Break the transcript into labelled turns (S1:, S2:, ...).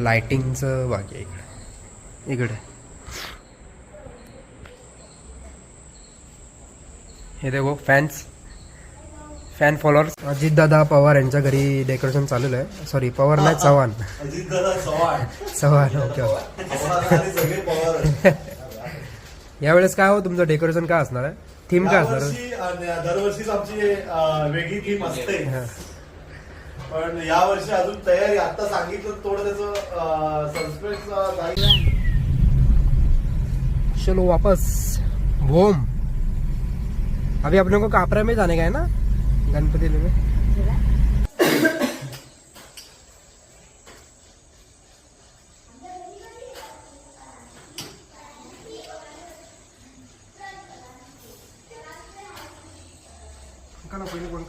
S1: लाइटिंगचं बाकी आहे इकडे हे देखो फॅन फॉलोअर्स अजित दादा पवार यांच्या घरी डेकोरेशन चालू आहे. सॉरी पवार नाही चव्हाण.
S2: अजित दादा
S1: चव्हाण ओके. यावेळेस काय हो तुमचं डेकोरेशन काय असणार आहे? थीम काय असणार आहे?
S2: दरवर्षीच आमची वेगळी थीम असते पण या वर्षी अजून तयारी आता सांगितलं थोडं त्याचं सस्पेन्स.
S1: चलो वापस होम. अभी अपने को कापरा में जाने का है ना गणपति में. पहिले कोण